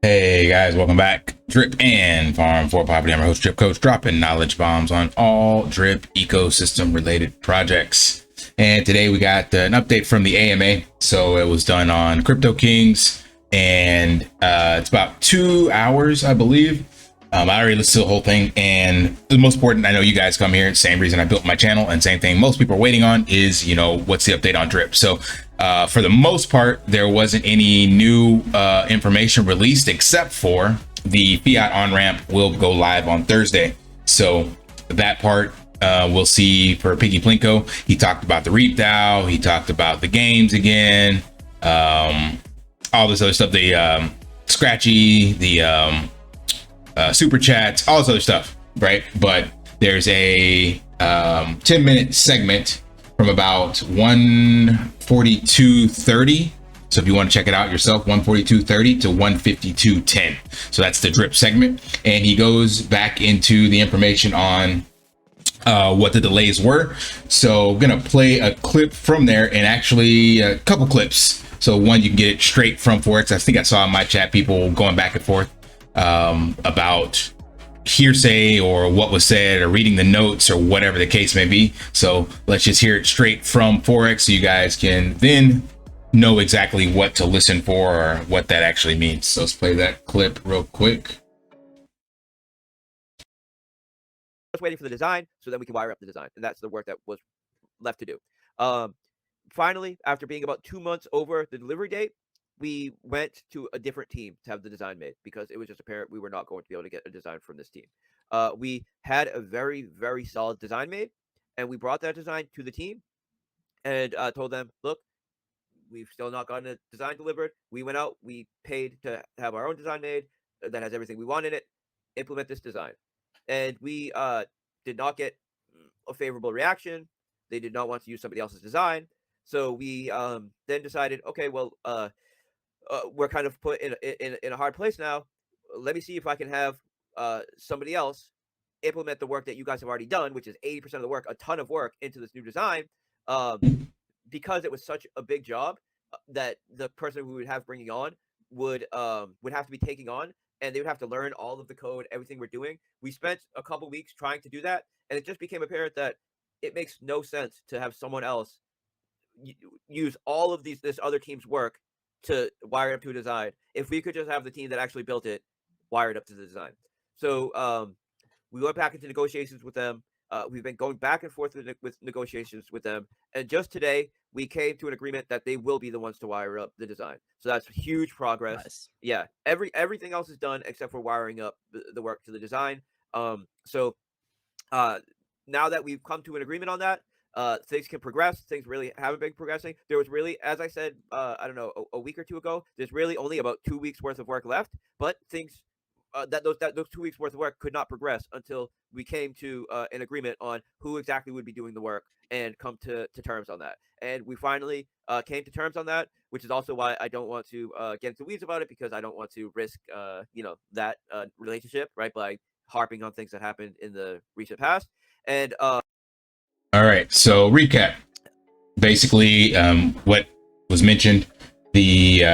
Hey guys, welcome back. Drip and Farm for Poverty. I'm your host, Drip Coach, dropping knowledge bombs on all drip ecosystem related projects. And today we got an update from the AMA. So it was done on Crypto Kings, and it's about 2 hours, I believe. I already listened to the whole thing, and the most important, I know you guys come here, same reason I built my channel, and same thing most people are waiting on is, what's the update on drip? So for the most part, there wasn't any new information released except for the fiat on-ramp will go live on Thursday. So that part we'll see for Piggy Plinko. He talked about the Reap DAO, he talked about the games again, all this other stuff, the Scratchy, the super chats, all this other stuff, right? But there's a 10-minute segment from about 1:42:30. So if you want to check it out yourself, 1:42:30 to 1:52:10. So that's the drip segment, and he goes back into the information on what the delays were. So I'm gonna play a clip from there, and actually a couple clips. So one, you can get it straight from Forex. I think I saw in my chat people going back and forth about hearsay or what was said or reading the notes or whatever the case may be. So let's just hear it straight from Forex so you guys can then know exactly what to listen for or what that actually means. So let's play that clip real quick. Just waiting for the design so that we can wire up the design, and that's the work that was left to do. Finally, after being about 2 months over the delivery date, we went to a different team to have the design made because it was just apparent we were not going to be able to get a design from this team. We had a very, very solid design made, and we brought that design to the team and told them, look, we've still not gotten a design delivered. We went out, we paid to have our own design made that has everything we want in it, implement this design. And we did not get a favorable reaction. They did not want to use somebody else's design. So we then decided, okay, well, we're kind of put in a hard place now. Let me see if I can have somebody else implement the work that you guys have already done, which is 80% of the work, a ton of work into this new design, because it was such a big job that the person we would have bringing on would have to be taking on, and they would have to learn all of the code, everything we're doing. We spent a couple weeks trying to do that, and it just became apparent that it makes no sense to have someone else use all of this other team's work to wire it up to a design if we could just have the team that actually built it wire it up to the design. So we went back into negotiations with them. We've been going back and forth with negotiations with them, and just today we came to an agreement that they will be the ones to wire up the design. So that's huge progress. Nice. Yeah, everything else is done except for wiring up the work to the design. So now that we've come to an agreement on that, things can progress. Things really haven't been progressing. There was really, as I said, I don't know, a week or two ago, there's really only about 2 weeks worth of work left, but things those 2 weeks worth of work could not progress until we came to an agreement on who exactly would be doing the work and come to terms on that. And we finally came to terms on that, which is also why I don't want to get into weeds about it, because I don't want to risk, that relationship, right, by harping on things that happened in the recent past. And all right, so recap. Basically, what was mentioned, the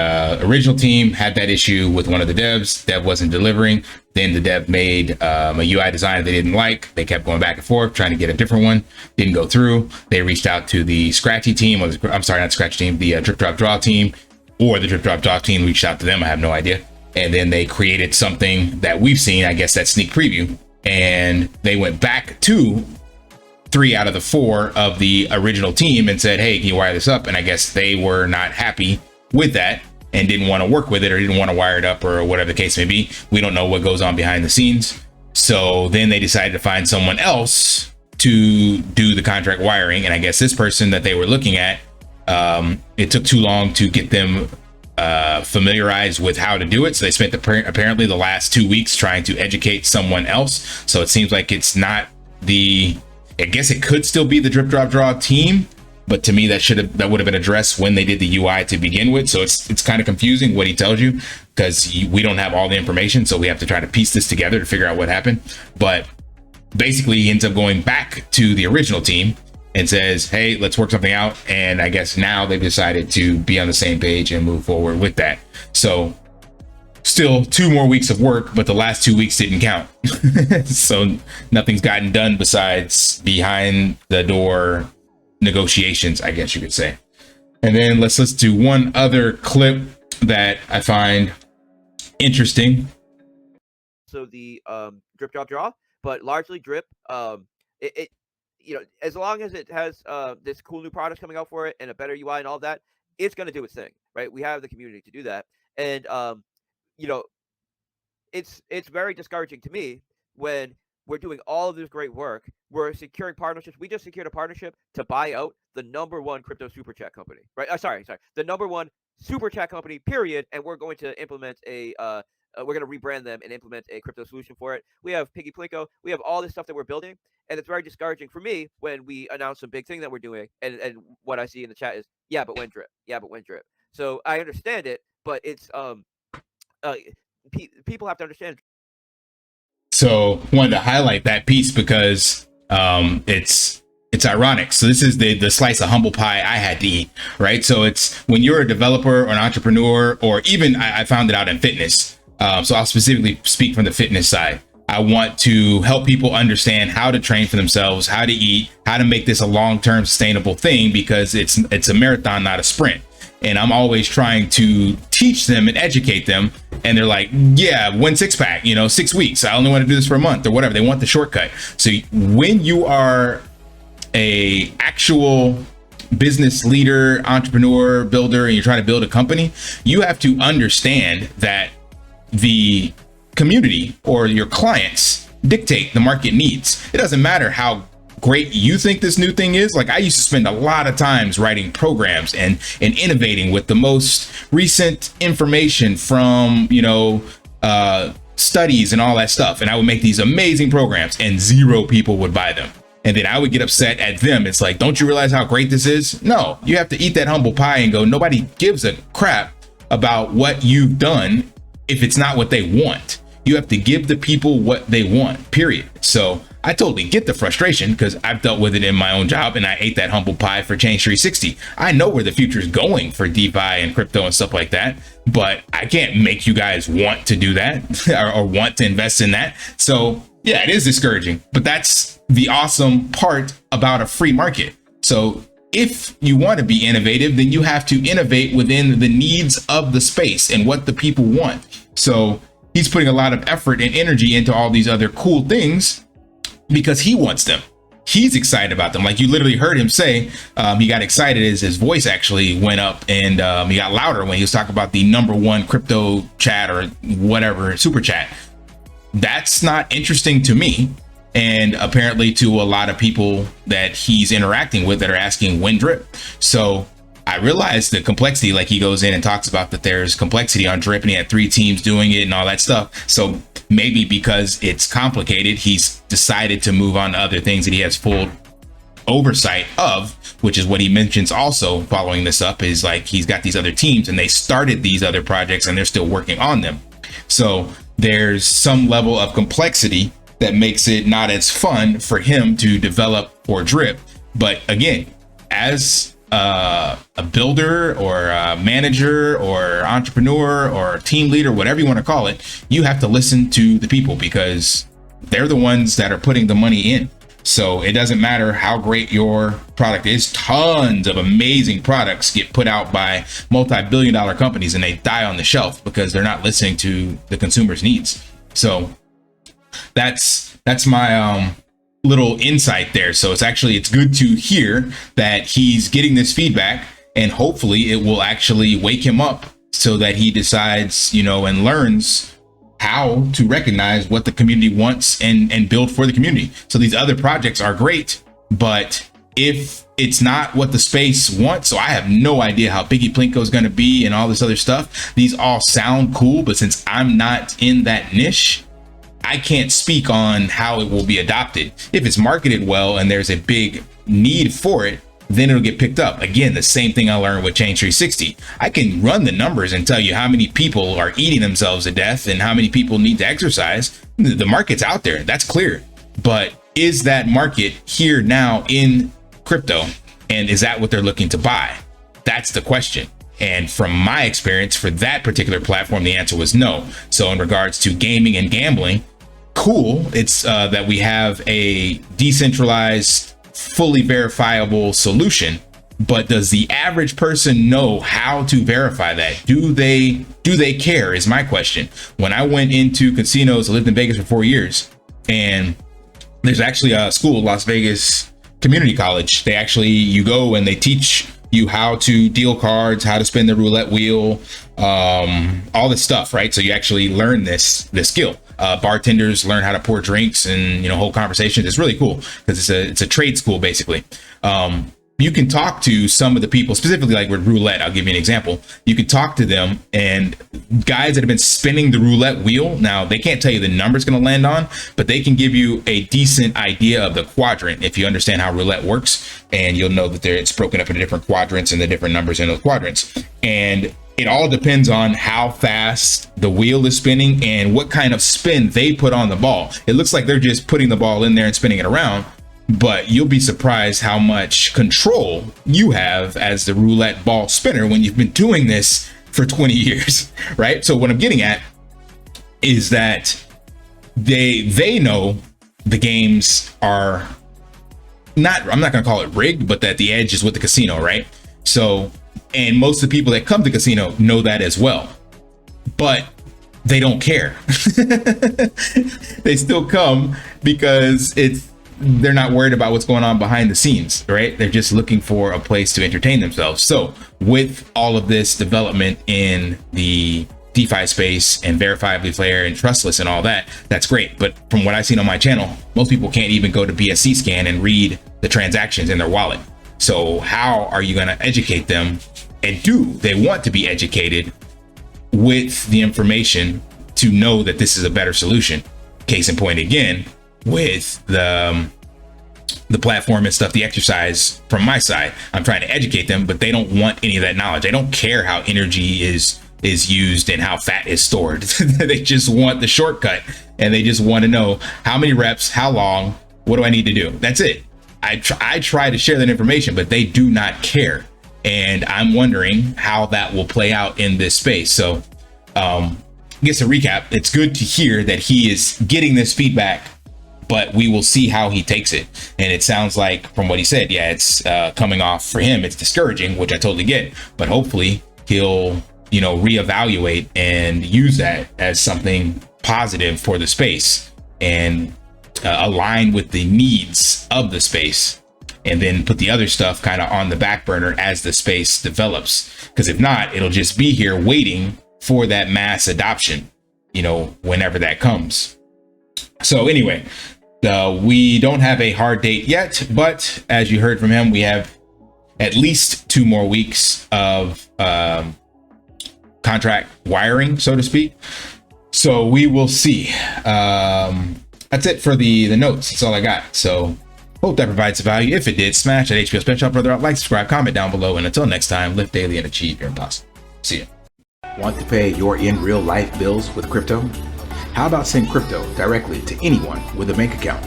original team had that issue with one of the devs. Dev wasn't delivering. Then the dev made a UI design they didn't like. They kept going back and forth, trying to get a different one. Didn't go through. They reached out to the Scratchy team, I'm sorry, not Scratchy team, the Drip Drop Draw team, or the Drip Drop Draw team reached out to them. I have no idea. And then they created something that we've seen, I guess that's sneak preview. And they went back to 3 out of the 4 of the original team and said, hey, can you wire this up? And I guess they were not happy with that and didn't want to work with it, or didn't want to wire it up, or whatever the case may be. We don't know what goes on behind the scenes. So then they decided to find someone else to do the contract wiring. And I guess this person that they were looking at, it took too long to get them familiarized with how to do it. So they spent apparently the last 2 weeks trying to educate someone else. So it seems like it's not I guess it could still be the Drip Drop Draw team, but to me that would have been addressed when they did the UI to begin with. So it's kind of confusing what he tells you, because we don't have all the information, so we have to try to piece this together to figure out what happened. But basically he ends up going back to the original team and says, hey, let's work something out. And I guess now they've decided to be on the same page and move forward with that. So still 2 more weeks of work, but the last 2 weeks didn't count. So nothing's gotten done besides behind the door negotiations, I guess you could say. And then let's listen to one other clip that I find interesting. So the drip drop draw, but largely drip. It you know, as long as it has this cool new product coming out for it and a better UI and all that, it's going to do its thing, right? We have the community to do that, and you know, it's very discouraging to me when we're doing all of this great work. We're securing partnerships. We just secured a partnership to buy out the #1 crypto super chat company, right? Sorry, the #1 super chat company, period. And we're going to implement a we're going to rebrand them and implement a crypto solution for it. We have Piggy Plinko. We have all this stuff that we're building, and it's very discouraging for me when we announce a big thing that we're doing, and what I see in the chat is, yeah, but when drip, yeah, but when drip. So I understand it, but it's people have to understand. So wanted to highlight that piece because it's ironic. So this is the slice of humble pie I had to eat, right? So it's when you're a developer or an entrepreneur, or even I found it out in fitness. So I'll specifically speak from the fitness side. I want to help people understand how to train for themselves, how to eat, how to make this a long-term sustainable thing, because it's a marathon, not a sprint. And I'm always trying to teach them and educate them. And they're like, yeah, 1 6-pack, 6 weeks. I only want to do this for a month or whatever. They want the shortcut. So when you are a actual business leader, entrepreneur, builder, and you're trying to build a company, you have to understand that the community or your clients dictate the market needs. It doesn't matter how great you think this new thing is. Like, I used to spend a lot of times writing programs and innovating with the most recent information from, studies and all that stuff. And I would make these amazing programs and 0 people would buy them. And then I would get upset at them. It's like, don't you realize how great this is? No, you have to eat that humble pie and go, nobody gives a crap about what you've done if it's not what they want. You have to give the people what they want, period. So I totally get the frustration because I've dealt with it in my own job, and I ate that humble pie for Change 360. I know where the future is going for DeFi and crypto and stuff like that, but I can't make you guys want to do that or want to invest in that. So yeah, it is discouraging, but that's the awesome part about a free market. So if you want to be innovative, then you have to innovate within the needs of the space and what the people want. So he's putting a lot of effort and energy into all these other cool things because he wants them. He's excited about them. Like, you literally heard him say, he got excited as his voice actually went up, and he got louder when he was talking about the #1 crypto chat or whatever, super chat. That's not interesting to me. And apparently to a lot of people that he's interacting with that are asking when drip. So I realized the complexity, like he goes in and talks about that there's complexity on drip, and he had 3 teams doing it and all that stuff. So maybe because it's complicated, he's decided to move on to other things that he has full oversight of, which is what he mentions also following this up, is like he's got these other teams and they started these other projects and they're still working on them. So there's some level of complexity that makes it not as fun for him to develop or drip. But again, as a builder or a manager or entrepreneur or team leader, whatever you want to call it, you have to listen to the people because they're the ones that are putting the money in. So it doesn't matter how great your product is. Tons of amazing products get put out by multi-billion-dollar companies and they die on the shelf because they're not listening to the consumer's needs. So that's my little insight there. So it's good to hear that he's getting this feedback, and hopefully it will actually wake him up so that he decides, and learns how to recognize what the community wants and build for the community. So these other projects are great, but if it's not what the space wants, so I have no idea how Piggy Plinko is going to be and all this other stuff. These all sound cool, but since I'm not in that niche, I can't speak on how it will be adopted. If it's marketed well and there's a big need for it, then it'll get picked up. Again, the same thing I learned with Change 360. I can run the numbers and tell you how many people are eating themselves to death and how many people need to exercise. The market's out there, that's clear. But is that market here now in crypto? And is that what they're looking to buy? That's the question. And from my experience for that particular platform, the answer was no. So in regards to gaming and gambling, cool. It's that we have a decentralized, fully verifiable solution. But does the average person know how to verify that? Do they care is my question. When I went into casinos, I lived in Vegas for 4 years, and there's actually a school, Las Vegas Community College. You go and they teach you how to deal cards, how to spin the roulette wheel, all this stuff, right? So you actually learn this skill. Bartenders learn how to pour drinks and hold conversations. It's really cool because it's a trade school basically. You can talk to some of the people, specifically like with roulette. I'll give you an example. You can talk to them, and guys that have been spinning the roulette wheel, now they can't tell you the number it's going to land on, but they can give you a decent idea of the quadrant if you understand how roulette works, and you'll know that it's broken up into different quadrants and the different numbers in those quadrants. And it all depends on how fast the wheel is spinning and what kind of spin they put on the ball. It looks like they're just putting the ball in there and spinning it around, but you'll be surprised how much control you have as the roulette ball spinner when you've been doing this for 20 years, right? So what I'm getting at is that they know the games are not, I'm not going to call it rigged, but that the edge is with the casino, right? So, and most of the people that come to casino know that as well, but they don't care. They still come because they're not worried about what's going on behind the scenes, right? They're just looking for a place to entertain themselves. So with all of this development in the DeFi space and verifiably fair and trustless and all that, that's great. But from what I've seen on my channel, most people can't even go to BSC scan and read the transactions in their wallet. So how are you going to educate them? And do they want to be educated with the information to know that this is a better solution? Case in point again, with the platform and stuff, the exercise from my side, I'm trying to educate them, but they don't want any of that knowledge. They don't care how energy is used and how fat is stored. They just want the shortcut, and they just want to know how many reps, how long, what do I need to do? That's it. I try to share that information, but they do not care. And I'm wondering how that will play out in this space. So I guess to recap, it's good to hear that he is getting this feedback, but we will see how he takes it. And it sounds like from what he said, yeah, it's coming off for him. It's discouraging, which I totally get, but hopefully he'll, reevaluate and use that as something positive for the space and align with the needs of the space, and then put the other stuff kind of on the back burner as the space develops. Because if not, it'll just be here waiting for that mass adoption, whenever that comes. So anyway, we don't have a hard date yet, but as you heard from him, we have at least 2 more weeks of contract wiring, so to speak. So we will see. That's it for the notes. That's all I got. So hope that provides some value. If it did, smash that HBO special brother out, like, subscribe, comment down below, and until next time, live daily and achieve your impossible. See ya. Want to pay your in real life bills with crypto? How about send crypto directly to anyone with a bank account?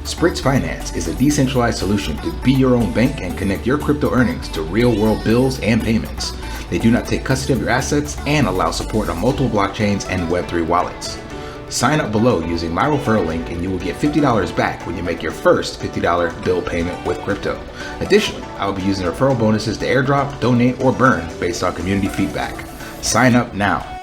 Spritz Finance is a decentralized solution to be your own bank and connect your crypto earnings to real world bills and payments. They do not take custody of your assets and allow support on multiple blockchains and Web3 wallets. Sign up below using my referral link and you will get $50 back when you make your first $50 bill payment with crypto. Additionally, I will be using referral bonuses to airdrop, donate, or burn based on community feedback. Sign up now.